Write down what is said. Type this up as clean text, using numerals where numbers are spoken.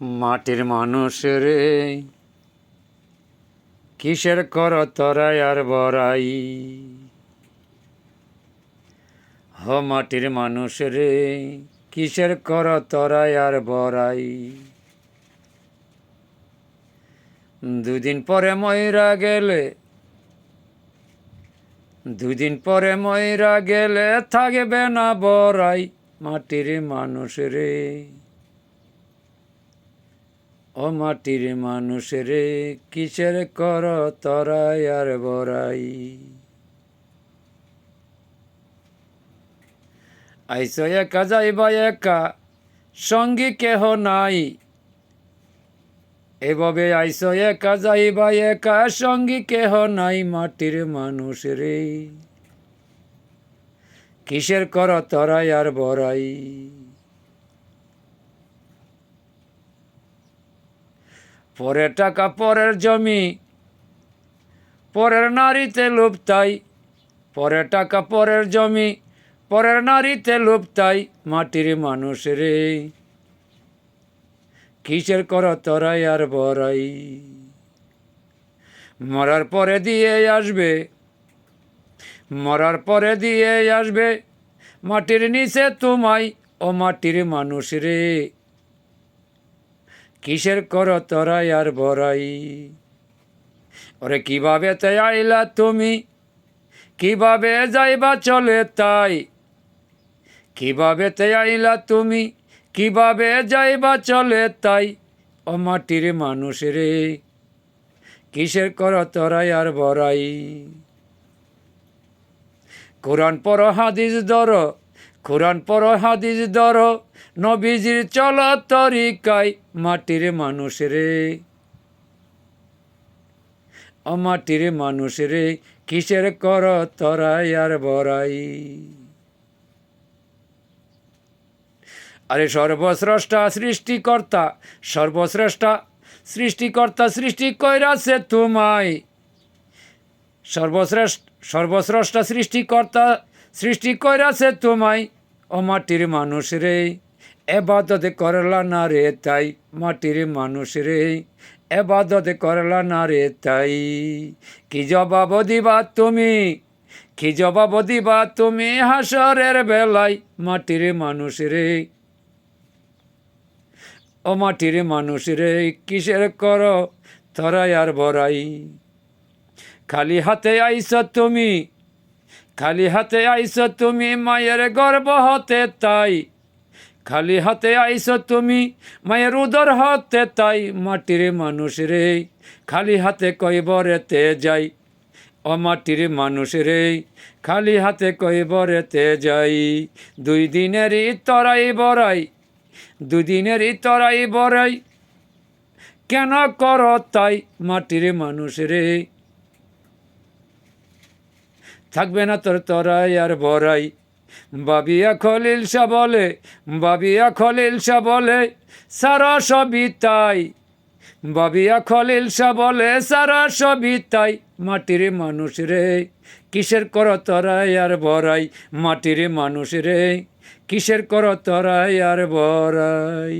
মাটির মানুষ রে, কিসের কর তরাই আর বড়াই। মাটির মানুষ রে, কিসের কর তরাই আর বড়াই। দুদিন পরে ময়রা গেলে, দুদিন পরে ময়রা গেলে থাকবে না বড়াই। মাটির মানুষ রে, মাটির মানুষ রে, কিসের কর তরাই আর বড়াই। আইসো একা যাইবা একা, সঙ্গী কেহ নাই। এভাবে আইসো একা যাইবা একা, সঙ্গী কেহ নাই। মাটির মানুষ রে, কিসের কর তরাই আর বড়াই। পরের টাকা পরের জমি, পরের নারীতে লোভ তাই। পরের টাকা পরের জমি, পরের নারীতে লোভ তাই। মাটির মানুষ রে, কিসের কর তরাই আর বড়াই। মরার পরে দিয়ে আসবে, মরার পরে দিয়ে আসবে মাটির নিচে তোমায়। মাটির মানুষ রে, কিসের কর তরাই আর বড়াই। ওরে কিভাবে তে আইলা তুমি, কিভাবে যাইবা চলে তাই। কিভাবে তে আইলা তুমি, কিভাবে যাইবা চলে তাই। মাটির মানুষ রে, কিসের কর তরাই আর বড়াই। কোরআন পড় হাদিস ধর, কোরআন পড় হাদিস ধর, নবীজির চল তরিকায়। মাটির মানুষ রে, মাটির মানুষ রে, কিসের কর তরাই আর বড়াই। আরে সর্বস্রষ্টা সৃষ্টিকর্তা, সর্বশ্রেষ্ঠা সৃষ্টিকর্তা সৃষ্টি কইরাছে তোমায়। সর্বস্রষ্টা সৃষ্টিকর্তা সৃষ্টি কইরাছে তোমায়। মাটির মানুষ রে, এবাদত করলা না রে তাই। মাটির মানুষ রে, এবাদত করলা না রে তাই। কি জবাব দিবা তুমি, কি জবাব দিবা তুমি হাসরের বেলায়। মাটির মানুষ রে, মাটির মানুষ রে, কিসের কর তরাই আর বড়াই। খালি হাতে আইস তুমি, খালি হাতে আইস তুমি মায়ের গর্ভ হতে তাই। খালি হাতে আইস তুমি মায়ের উদর হতে তাই। মাটির মানুষ রে, খালি হাতে কইবরেতে যাই। মাটির মানুষ রে, খালি হাতে কইবরেতে যাই। দুই দিনেরই তরাই বড়াই, দুদিনেরই তরাই বড়াই। কেন কর তাই। মাটির মানুষ রে, থাকবে না তোর তরাই আর বড়াই। বাবিয়া খলিল শাহ বলে, বাবিয়া খলিল শাহ বলে সারা সবই তাই। বাবিয়া খলিল শাহ বলে সারা সবই তাই। মাটির মানুষ রে, কিসের কর তরাই আর বড়াই। মাটির মানুষ রে, কিসের কর তরাই আর বড়াই।